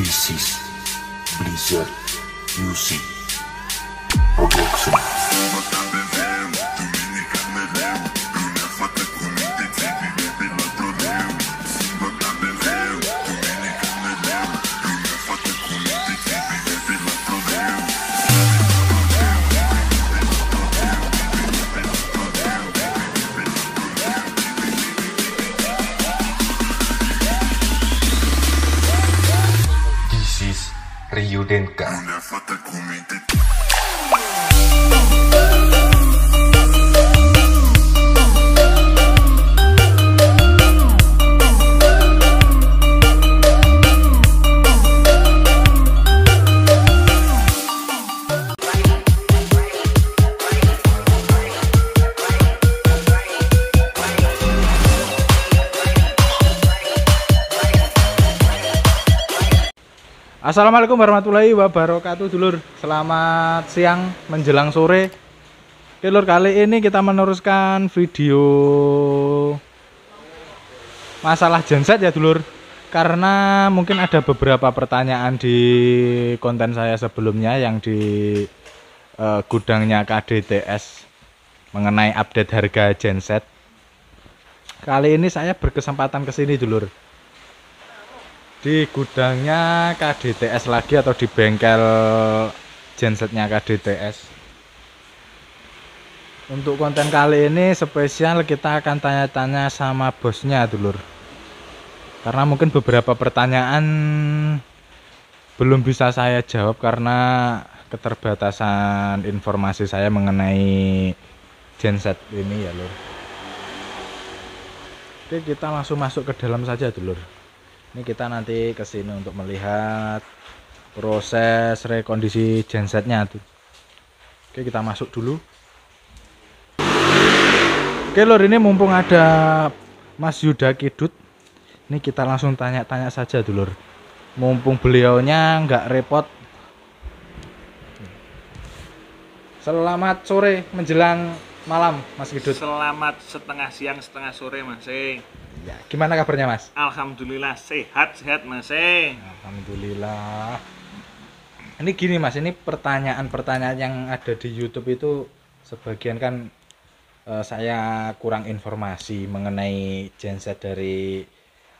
This is Blizzard Music Production. This is Ryudenka. Assalamualaikum warahmatullahi wabarakatuh, dulur. Selamat siang menjelang sore. Oke, lur, kali ini kita meneruskan video masalah genset ya, dulur. Karena mungkin ada beberapa pertanyaan di konten saya sebelumnya yang di gudangnya KDTS mengenai update harga genset. Kali ini saya berkesempatan ke sini, dulur. Di gudangnya KDTS lagi atau di bengkel gensetnya KDTS. Untuk konten kali ini spesial kita akan tanya-tanya sama bosnya, dulur. Karena mungkin beberapa pertanyaan belum bisa saya jawab karena keterbatasan informasi saya mengenai genset ini ya, lur. Oke, kita langsung masuk ke dalam saja, dulur. Ini kita nanti ke sini untuk melihat proses rekondisi gensetnya tuh. Oke, kita masuk dulu. Oke, lur, ini mumpung ada Mas Yuda Kidut, ini kita langsung tanya-tanya saja, dulur. Mumpung beliaunya nggak repot. Selamat sore menjelang malam, Mas Kidut. Selamat setengah siang, setengah sore, Mas. Ya, gimana kabarnya, Mas? Alhamdulillah sehat Mas. Alhamdulillah. Ini gini, Mas, ini pertanyaan-pertanyaan yang ada di YouTube itu sebagian kan saya kurang informasi mengenai genset dari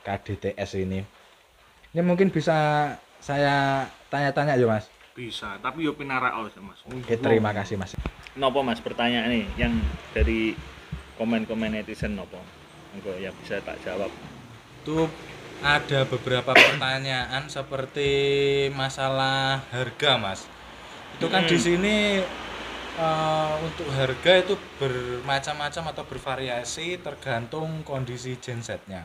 KDTS ini. Ini mungkin bisa saya tanya-tanya ya, Mas? Bisa, tapi yo pinaraol Mas. Oke, terima kasih, Mas. Nopo Mas pertanyaan nih yang dari komen-komen netizen nopo? Enggak ya bisa tak jawab. Itu ada beberapa pertanyaan seperti masalah harga, Mas. Itu kan di sini untuk harga itu bermacam-macam atau bervariasi tergantung kondisi gensetnya.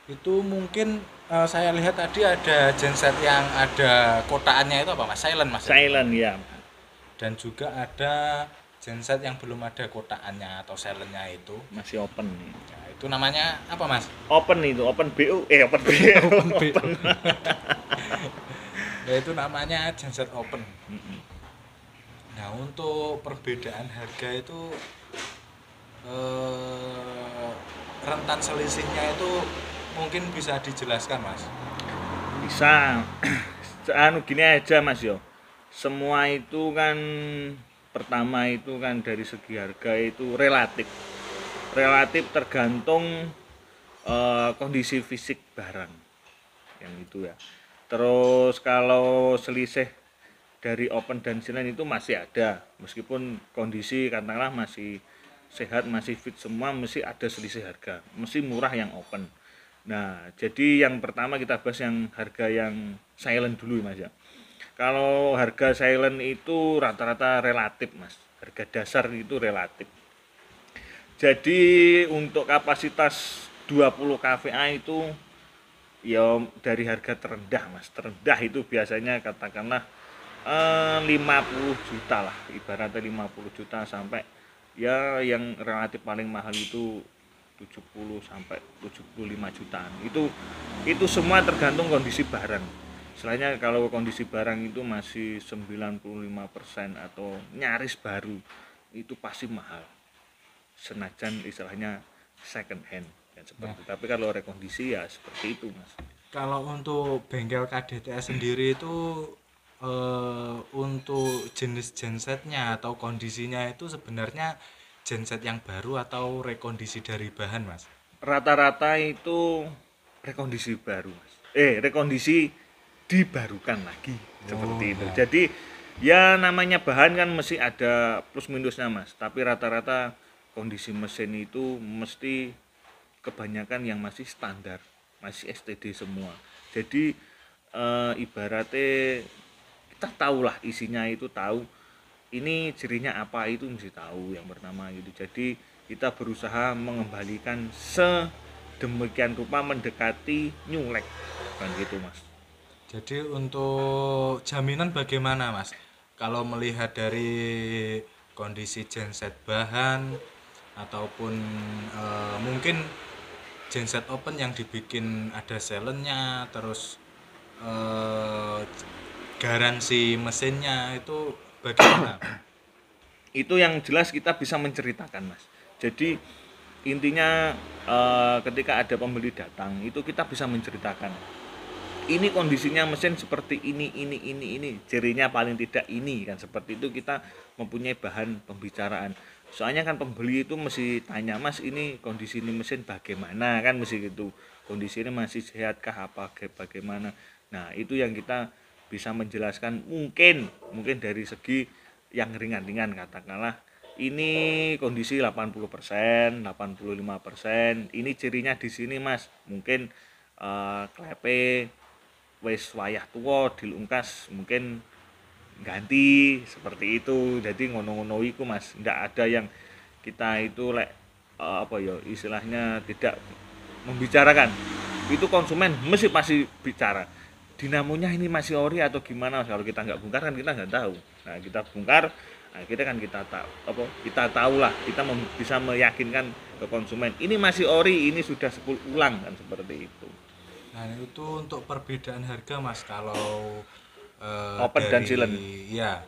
Itu mungkin saya lihat tadi ada genset yang ada kotaannya itu apa, Mas? Silent, Mas? Silent ya. Dan juga ada genset yang belum ada kotaannya atau silentnya itu Masih open nih. nah, itu namanya apa, Mas? Open itu, open BU, open BU. Open. Nah, itu namanya genset open. Nah, untuk perbedaan harga itu rentan selisihnya itu mungkin bisa dijelaskan, Mas? Bisa. Gini aja, Mas yo. Semua itu kan pertama itu kan dari segi harga itu relatif tergantung kondisi fisik barang yang itu ya. Terus kalau selisih dari open dan silent itu masih ada, meskipun kondisi katakanlah masih sehat, masih fit semua, mesti ada selisih harga, mesti murah yang open. Nah, jadi yang pertama kita bahas yang harga yang silent dulu, Mas ya. Kalau harga silent itu rata-rata relatif, Mas. Harga dasar itu relatif. Jadi untuk kapasitas 20 kVA itu ya dari harga terendah, Mas. Terendah itu biasanya katakanlah 50 juta lah. Ibaratnya 50 juta sampai ya yang relatif paling mahal itu 70 sampai 75 jutaan. Itu semua tergantung kondisi barang. Selainnya kalau kondisi barang itu masih 95% atau nyaris baru, itu pasti mahal. Senajan istilahnya second hand kan seperti itu. Tapi kalau rekondisi ya seperti itu, Mas. Kalau untuk bengkel KDTS sendiri itu untuk jenis gensetnya atau kondisinya itu sebenarnya genset yang baru atau rekondisi dari bahan, Mas? Rata-rata itu rekondisi baru, Mas. Rekondisi dibarukan lagi seperti itu. Ya. Jadi ya namanya bahan kan mesti ada plus minusnya, Mas. Tapi rata-rata kondisi mesin itu mesti kebanyakan yang masih standar, masih STD semua. Jadi ibaratnya kita tahulah isinya itu tahu ini cirinya apa itu mesti tahu yang pertama gitu. Jadi kita berusaha mengembalikan sedemikian rupa mendekati nyulek kan gitu, Mas. Jadi untuk jaminan bagaimana, Mas? Kalau melihat dari kondisi genset bahan ataupun mungkin genset open yang dibikin ada selennya, terus eh, garansi mesinnya itu bagaimana? Itu yang jelas kita bisa menceritakan, Mas. Jadi intinya ketika ada pembeli datang itu kita bisa menceritakan ini kondisinya mesin seperti ini, cirinya paling tidak ini kan, seperti itu kita mempunyai bahan pembicaraan. Soalnya kan pembeli itu mesti tanya, Mas ini kondisi ini mesin bagaimana kan, mesti gitu, kondisi ini masih sehatkah apa bagaimana. Nah itu yang kita bisa menjelaskan mungkin dari segi yang ringan-ringan, katakanlah ini kondisi 80%, 85%, ini cirinya di sini, Mas, mungkin klepe wis wayah tua dilungkas mungkin ganti seperti itu. Jadi ngono-ngono iku, Mas, ndak ada yang kita itu istilahnya tidak membicarakan. Itu konsumen mesti pasti bicara dinamonya ini masih ori atau gimana, Mas. Kalau kita nggak bongkar kan kita nggak tahu. Nah kita bongkar akhirnya kan kita tahu lah, kita bisa meyakinkan ke konsumen ini masih ori, ini sudah 10 ulang kan, seperti itu. Nah itu untuk perbedaan harga, Mas, kalau Open dan silent. Ya.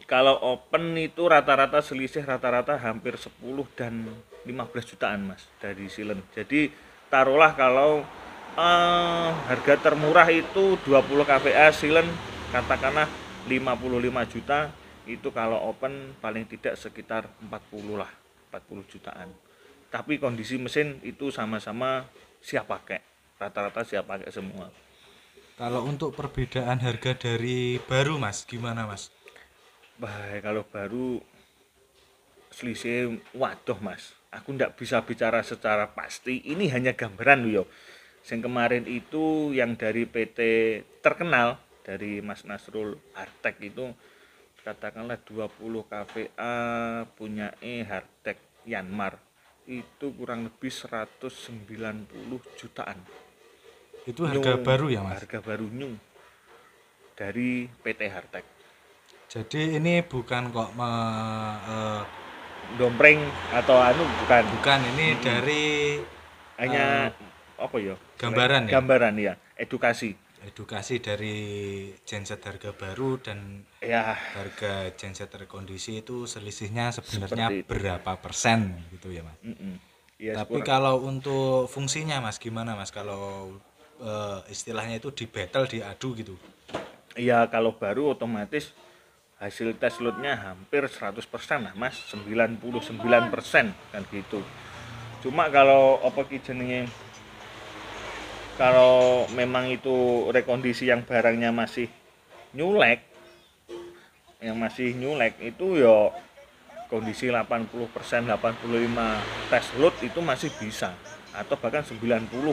Kalau open itu rata-rata selisih rata-rata hampir 10 dan 15 jutaan, Mas, dari silent. Jadi taruhlah kalau harga termurah itu 20 kVA silent katakanlah 55 juta, itu kalau open paling tidak sekitar 40 lah, 40 jutaan. Tapi kondisi mesin itu sama-sama siap pakai, rata-rata siap pakai semua. Kalau untuk perbedaan harga dari baru, Mas, gimana, Mas? Baik, kalau baru selisih waduh, Mas, aku ndak bisa bicara secara pasti, ini hanya gambaran yo. Yang kemarin itu yang dari PT terkenal dari Mas Nasrul Hartek itu katakanlah 20 kVA punya Hartek Yanmar itu kurang lebih 190 jutaan. Itu harga baru ya, Mas? Harga baru new dari PT Hartek. Jadi ini bukan kok dompreng atau bukan. Bukan, ini dari hanya apa ya? Gambaran ya? Gambaran ya, edukasi dari genset harga baru dan ya, harga genset rekondisi itu selisihnya sebenarnya berapa persen gitu ya, Mas? Ya, tapi kalau untuk fungsinya, Mas, gimana, Mas, kalau istilahnya itu di battle, diadu gitu? Iya, kalau baru otomatis hasil tes loadnya hampir 100% lah, Mas, 99% kan gitu. Cuma kalau kalau memang itu rekondisi yang barangnya masih nyulek, itu ya kondisi 80%, 85 tes load itu masih bisa, atau bahkan 95%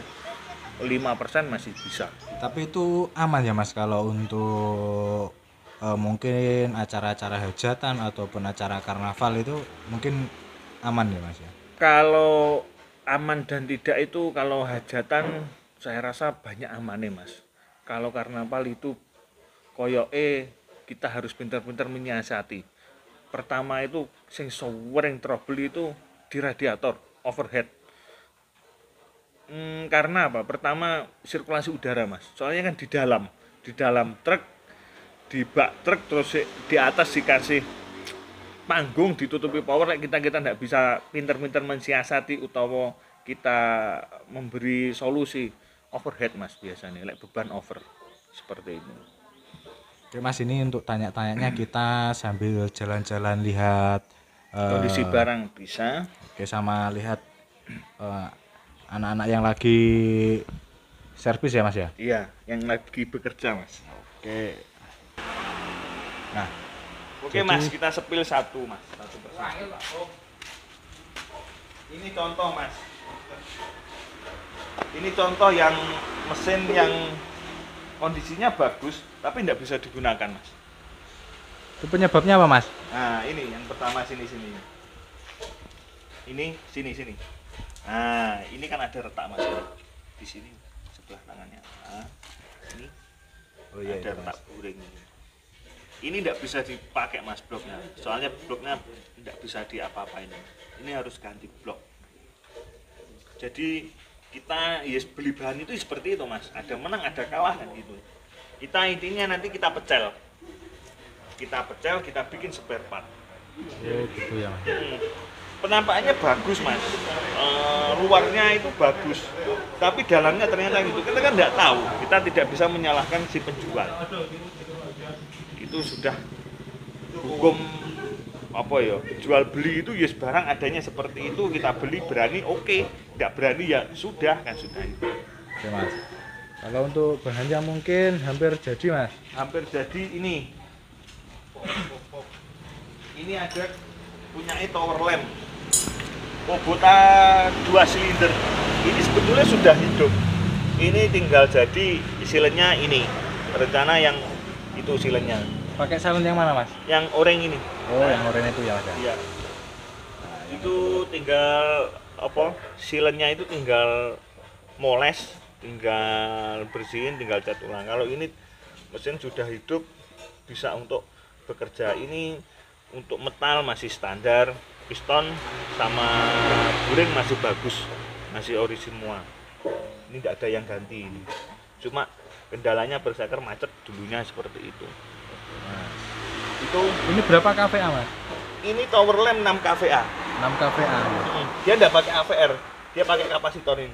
masih bisa. Tapi itu aman ya, Mas, kalau untuk mungkin acara-acara hajatan ataupun acara karnaval itu mungkin aman ya, Mas ya? Kalau aman dan tidak itu, kalau hajatan saya rasa banyak amannya, Mas. Kalau karnaval itu koyoke kita harus pintar-pintar menyiasati. Pertama itu sing sering trouble itu di radiator overhead. Karena apa? Pertama sirkulasi udara, Mas. Soalnya kan di dalam truk, di bak truk, terus di atas dikasih panggung ditutupi power, kita tidak bisa pintar-pintar mensiasati utawa kita memberi solusi. overhead mas biasanya, beban over seperti itu. Oke Mas, ini untuk tanya-tanyanya kita sambil jalan-jalan lihat Kondisi barang bisa. oke, sama lihat anak-anak yang lagi servis ya Mas ya. Iya, yang lagi bekerja mas. Oke. Nah, Oke jadi- mas, kita sepil satu mas, satu persatu. Ini contoh mas. Ini contoh yang mesin yang kondisinya bagus, tapi tidak bisa digunakan mas. itu penyebabnya apa Mas? Nah ini yang pertama sini. Ini sini. Nah ini kan ada retak mas di sini sebelah tangannya. Nah, ini Oh iya, ada itu, retak Mas. buring ini. Ini tidak bisa dipakai mas bloknya, soalnya bloknya tidak bisa diapa-apain. Ini harus ganti blok. Jadi kita beli bahan itu seperti itu mas, ada menang ada kalah kan gitu. Kita intinya nanti kita pecel, kita bikin spare part. Oh gitu ya Mas. Penampakannya bagus mas, luarnya itu bagus, tapi dalamnya ternyata gitu. Kita kan tidak tahu, kita tidak bisa menyalahkan si penjual. Itu sudah hukum apa ya, jual beli itu ya barang adanya seperti itu, kita beli berani oke, tidak berani ya sudah kan sudah itu. Oke Mas. Kalau untuk bahannya mungkin hampir jadi Mas. Hampir jadi ini ada punya tower lamp Kubota 2 silinder, ini sebetulnya sudah hidup, ini tinggal jadi silennya. Ini rencana yang itu silennya Pakai salon yang mana Mas? yang oranye ini. Oh, yang oranye itu ya Mas. Iya. Nah, itu tinggal apa? Silennya itu tinggal moles, tinggal bersihin, tinggal cat ulang. Kalau ini mesin sudah hidup, bisa untuk bekerja. Ini untuk metal masih standar, piston sama buring masih bagus, masih ori semua. Ini tidak ada yang ganti ini. Cuma kendalanya berseker macet dulunya seperti itu. Nah, itu Ini berapa kVA Mas? ini tower lamp 6 kVA. 6 kVA. Dia tidak pakai AVR, dia pakai kapasitor ini.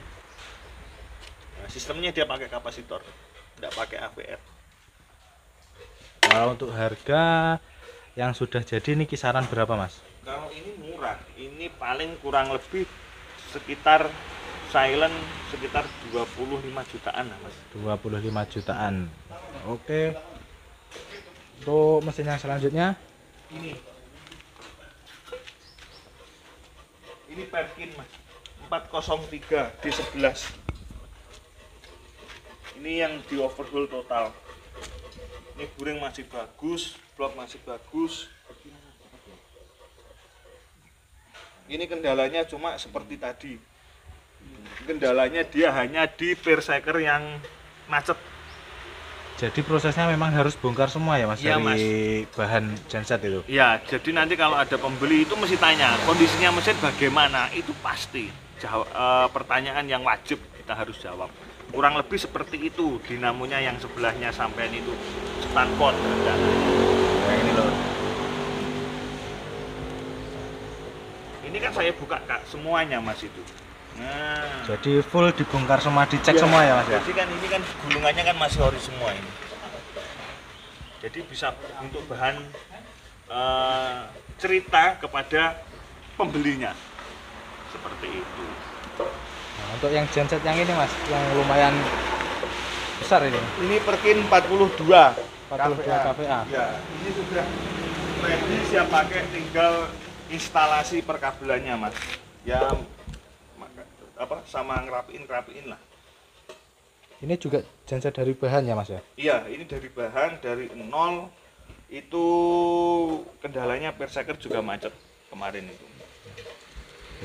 Nah, sistemnya dia pakai kapasitor, tidak pakai AVR. Kalau untuk harga yang sudah jadi ini kisaran berapa Mas? Kalau ini murah, ini paling kurang lebih sekitar silent sekitar 25 jutaan lah mas. 25 jutaan. Oke. Untuk mesin yang selanjutnya Ini Perkin mas, 403 D11. Ini yang di overhaul total. Ini buring masih bagus, blok masih bagus. Ini kendalanya cuma seperti tadi. Kendalanya dia hanya di perseker yang macet. jadi prosesnya memang harus bongkar semua ya Mas, Iya, dari Mas. bahan genset itu. Ya, jadi nanti kalau ada pembeli itu mesti tanya kondisinya mesin bagaimana, itu pasti pertanyaan yang wajib kita harus jawab. Kurang lebih seperti itu dinamonya yang sebelahnya sampean itu standpot. Kayak ini loh. Ini kan saya buka kak semuanya mas itu. Nah, Jadi full dibongkar semua, dicek ya, semua ya Mas ya. Jadi kan ini kan gulungannya kan masih ori semua ini. Jadi bisa untuk bahan cerita kepada pembelinya seperti itu. Nah, untuk yang genset yang ini Mas, yang lumayan besar ini. Ini Perkin 42 kVA. Ya, ini sudah ready siap pakai, tinggal instalasi perkabelannya mas. Ya sama ngerapiin lah. Ini juga genset dari bahan ya Mas ya. Iya, ini dari bahan dari nol. Itu kendalanya perseker juga macet kemarin itu.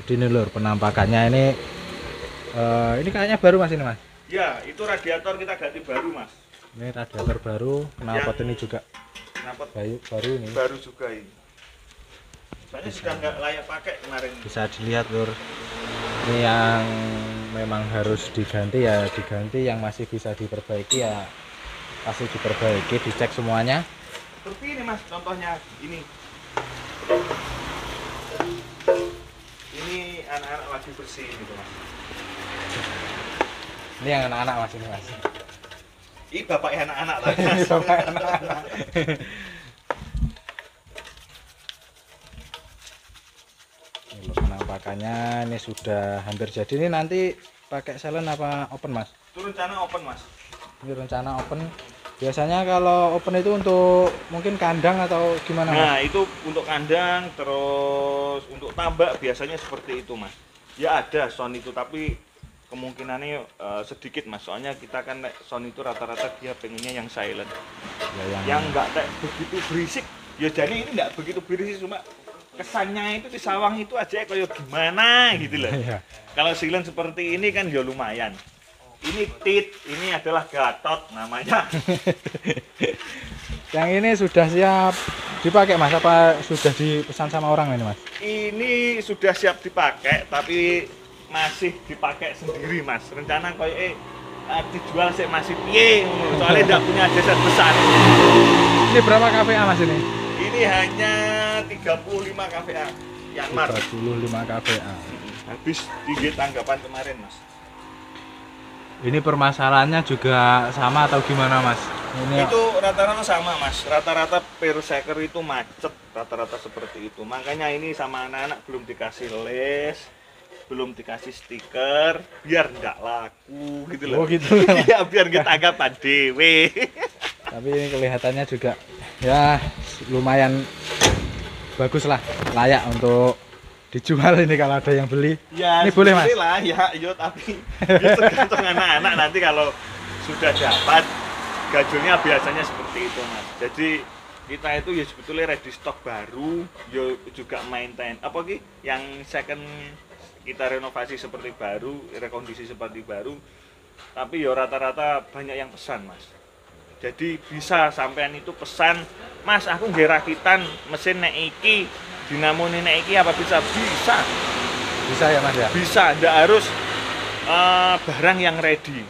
Jadi ini lur penampakannya ini kayaknya baru Mas ini Mas. Ya, itu radiator kita ganti baru mas. Ini radiator baru, knalpot ini juga Kenapa baru ini. baru juga ini? Soalnya sudah nggak layak pakai kemarin. Bisa dilihat lur. Ini yang memang harus diganti ya diganti, yang masih bisa diperbaiki ya pasti diperbaiki, dicek semuanya. Seperti ini mas, contohnya ini. Ini anak-anak lagi bersih gitu mas. Ini yang anak-anak Mas ini Mas. Ini bapak anak-anak lah. Ini bapak anak-anak. Ini loh, penampakannya ini sudah hampir jadi. Ini nanti pakai silent apa open Mas? Itu rencana open Mas. Ini rencana open. Biasanya kalau open itu untuk mungkin kandang atau gimana Mas? Nah itu untuk kandang, terus untuk tambak biasanya seperti itu Mas. Ya ada sound itu tapi kemungkinannya sedikit Mas. Soalnya kita kan sound itu rata-rata dia pengennya yang silent. Ya, Yang nggak begitu berisik. Ya jadi ini nggak begitu berisik, cuma kesannya itu di sawang itu aja kayak gimana gitu loh. Iya. Kalau silent seperti ini kan ya lumayan. Ini tit, ini adalah gatot namanya. Yang ini sudah siap dipakai Mas apa sudah dipesan sama orang ini Mas? Ini sudah siap dipakai tapi masih dipakai sendiri Mas. Rencana kayak dijual sih masih piye ngono. Soalnya tidak punya jasad besar. Ini berapa KVA Mas ini? Ini hanya 35 KVA Yanmar. 35 KVA. Habis tinggi tanggapan kemarin Mas. Ini permasalahannya juga sama atau gimana Mas? Ini Itu rata-rata sama Mas. Rata-rata per seker itu macet, rata-rata seperti itu. Makanya ini sama anak-anak belum dikasih les, belum dikasih stiker, biar nggak laku gitu loh. Oh gitu. Iya, biar kita anggapan dewe. Tapi ini kelihatannya juga ya lumayan bagus lah, layak untuk dijual ini kalau ada yang beli. Ya, ini boleh Mas? lah ya, yo tapi ya tergantung anak-anak nanti kalau sudah dapat gajulnya biasanya seperti itu Mas. Jadi kita itu ya sebetulnya ready stock baru, yo juga maintain apa ki yang second kita renovasi seperti baru, rekondisi seperti baru. Tapi ya rata-rata banyak yang pesan Mas. Jadi bisa sampean itu pesan, Mas aku nggih rakitan mesin nek iki, dinamo nek iki apa bisa? Bisa. Bisa ya Mas ya? Bisa, ndak harus barang yang ready.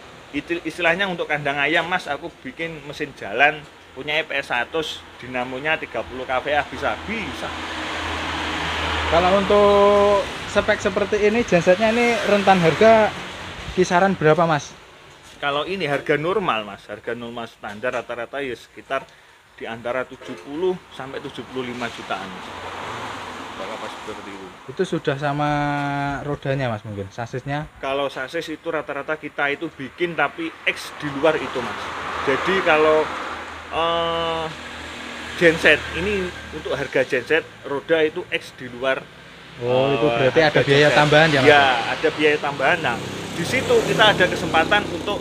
Istilahnya untuk kandang ayam Mas, aku bikin mesin jalan punya PS100, dinamonya 30 kVA bisa. Kalau untuk spek seperti ini gensetnya ini rentan harga kisaran berapa Mas? Kalau ini harga normal Mas, harga normal standar rata-rata ya sekitar di antara 70 sampai 75 jutaan Mas. Kalau pas seperti itu. Itu sudah sama rodanya Mas mungkin, sasisnya? Kalau sasis itu rata-rata kita itu bikin tapi X di luar itu Mas. Jadi kalau genset ini untuk harga genset roda itu X di luar. Oh itu berarti ada biaya genset. tambahan ya Mas? Ya ada biaya tambahan. Nah di situ kita ada kesempatan untuk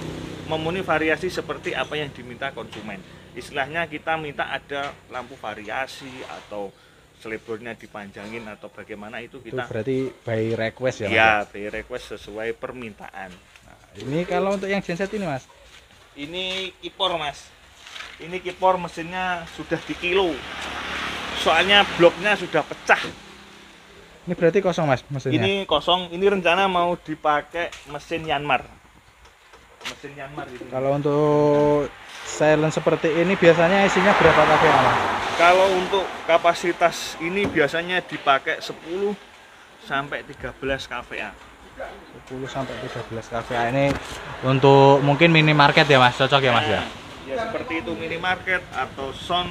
memenuhi variasi seperti apa yang diminta konsumen. Istilahnya kita minta ada lampu variasi atau selebornya dipanjangin atau bagaimana itu Itu kita. berarti by request ya Mas? Ya by request sesuai permintaan. Nah, ini kalau untuk yang genset ini Mas? Ini kipor Mas. Ini kipor mesinnya sudah di kilo. Soalnya bloknya sudah pecah. Ini berarti kosong Mas mesinnya? Ini kosong. Ini rencana mau dipakai mesin Yanmar. Mesin Yanmar itu. Kalau untuk silent seperti ini biasanya isinya berapa kVA Mas? Kalau untuk kapasitas ini biasanya dipakai 10 sampai 13 kVA. 10 sampai 13 kVA ini untuk mungkin minimarket ya Mas, cocok ya Mas ya? Ya seperti itu minimarket atau sound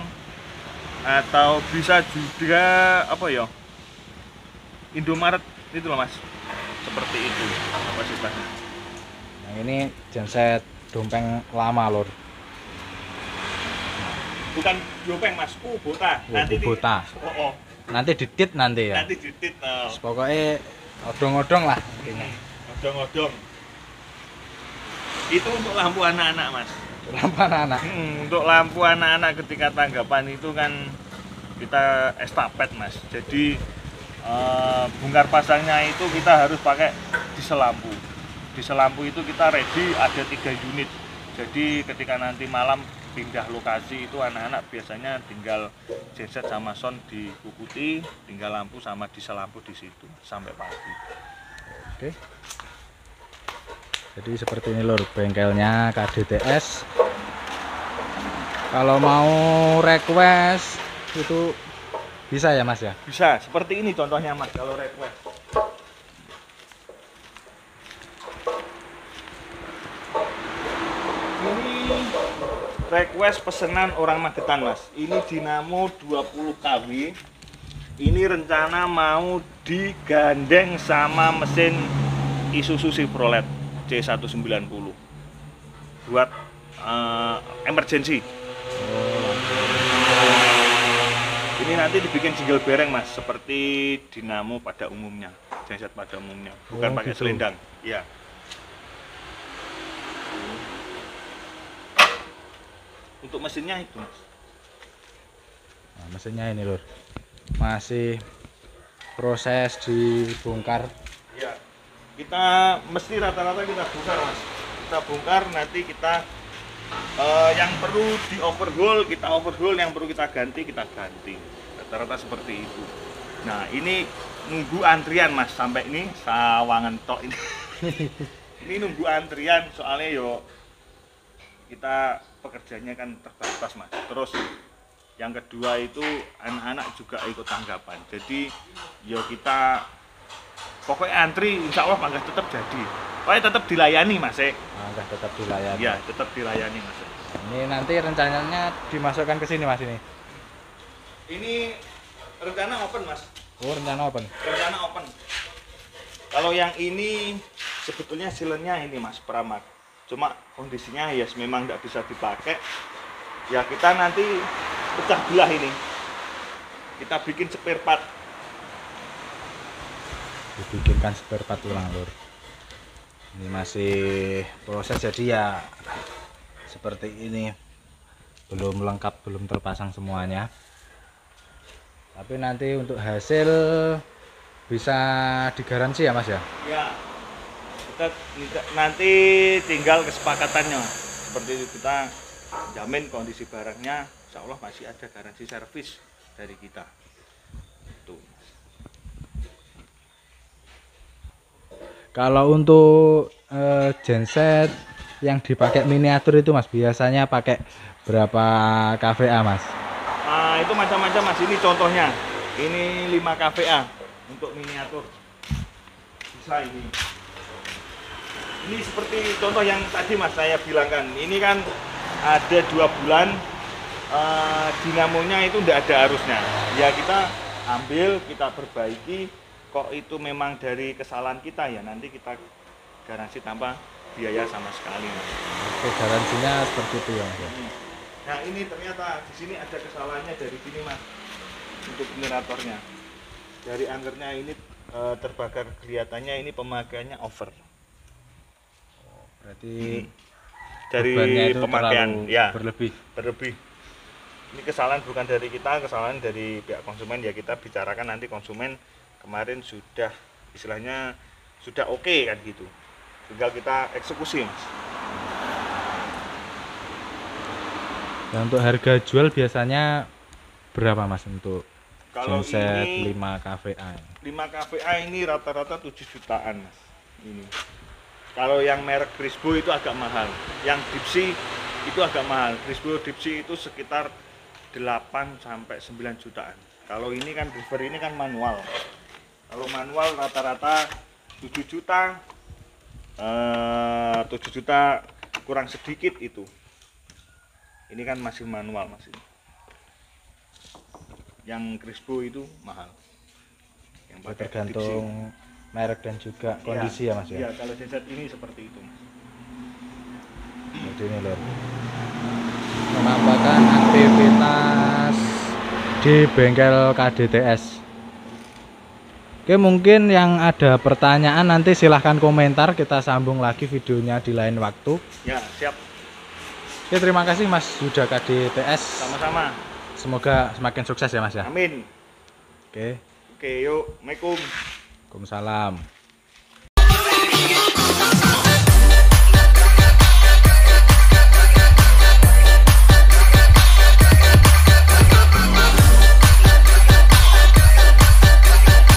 atau bisa juga apa ya? Indomaret itu loh Mas. Seperti itu kapasitasnya. Yang ini genset dompeng lama lor. Bukan Jopeng Mas, Kubota. Kubota. Oh, Nanti ditit nanti ya. nanti ditit. Pokoknya odong-odong lah. Odong-odong. Itu untuk lampu anak-anak Mas. Lampu anak. Untuk lampu anak-anak ketika tanggapan itu kan kita estafet Mas. Jadi bongkar pasangnya itu kita harus pakai diesel lampu. Diesel lampu itu kita ready ada 3 unit. Jadi ketika nanti malam pindah lokasi itu anak-anak biasanya tinggal genset sama sound dikukuti, tinggal lampu sama diesel lampu di situ sampai pagi. Oke. Jadi seperti ini lor bengkelnya KDTS. Kalau mau request itu bisa ya Mas ya? Bisa, seperti ini contohnya Mas kalau request. request pesanan orang Magetan, Mas. Ini dinamo 20 kW. Ini rencana mau digandeng sama mesin Isuzu Chevrolet C190 buat emergency. Ini nanti dibikin single bearing, Mas, seperti dinamo pada umumnya, genset pada umumnya, bukan pakai gitu. selendang. Iya. Untuk mesinnya itu, Mas. Nah, mesinnya ini lur, masih proses dibongkar. Iya. Kita mesti rata-rata kita bongkar, Mas. Kita bongkar, nanti kita yang perlu di overhaul kita overhaul, yang perlu kita ganti rata-rata seperti itu. Nah, ini nunggu antrian, Mas, sampai ini Sawangan tok ini. Ini nunggu antrian soalnya yo kita pekerjaannya kan terbatas, Mas. Terus yang kedua itu anak-anak juga ikut tanggapan, jadi yo kita pokoknya antri, insya Allah mangga tetap jadi. Pokoknya tetap dilayani, Mas. Mangga tetap dilayani. Ya, tetap dilayani, Mas. Ini nanti rencananya dimasukkan ke sini, Mas, ini. Ini rencana open, Mas. Oh, rencana open. Rencana open. Kalau yang ini sebetulnya silennya ini, Mas, Pramak. Cuma kondisinya ya memang nggak bisa dipakai. Ya kita nanti pecah belah ini. Kita bikin spare part. Dibikinkan spare part ulang, lur. Ini masih proses, jadi ya seperti ini, belum lengkap, belum terpasang semuanya. Tapi nanti untuk hasil bisa digaransi ya, Mas ya? Ya, kita nanti tinggal kesepakatannya. Seperti itu, kita jamin kondisi barangnya, insya Allah masih ada garansi servis dari kita. Tuh. Kalau untuk genset yang dipakai miniatur itu, Mas, biasanya pakai berapa kVA, Mas? Nah, itu macam-macam, Mas. Ini contohnya. Ini 5 kVA untuk miniatur. Bisa ini. Ini seperti contoh yang tadi, Mas, saya bilangkan. Ini kan ada 2 bulan dinamonya itu tidak ada arusnya. Ya kita ambil, kita perbaiki. Kok itu memang dari kesalahan kita, ya nanti kita garansi tanpa biaya sama sekali, Mas. Oke, garansinya seperti itu ya, Mas. Nah, ini ternyata di sini ada kesalahannya dari sini, Mas. Untuk generatornya. Dari angernya ini terbakar, kelihatannya ini pemakaiannya over. Berarti Dari bebannya itu pemakaian terlalu ya berlebih. Ini kesalahan bukan dari kita, kesalahan dari pihak konsumen. Ya kita bicarakan nanti, konsumen kemarin sudah istilahnya sudah oke kan gitu. Tinggal kita eksekusi, Mas. Dan untuk harga jual biasanya berapa, Mas, untuk Kalau genset ini 5 kVA? 5 kVA ini rata-rata 7 jutaan, Mas. Ini. Kalau yang merek Crispo itu agak mahal. Yang Dipsy itu agak mahal. Crispo Dipsy itu sekitar 8 sampai 9 jutaan. Kalau ini kan driver ini kan manual. Kalau manual rata-rata 7 juta. 7 juta kurang sedikit itu. Ini kan masih manual, Mas. Yang Crispo itu mahal. Yang pakai Tergantung merek dan juga kondisi ya, Mas ya. Iya, kalau genset ini seperti itu, Mas. Jadi ini lor, menampakkan aktivitas di bengkel KDTS. Oke, mungkin yang ada pertanyaan nanti silahkan komentar, kita sambung lagi videonya di lain waktu. Ya, siap. Oke, terima kasih Mas Yuda KDTS. Sama-sama. Semoga semakin sukses ya, Mas ya. Amin. Oke. Oke, yuk. Assalamualaikum. Waalaikumsalam.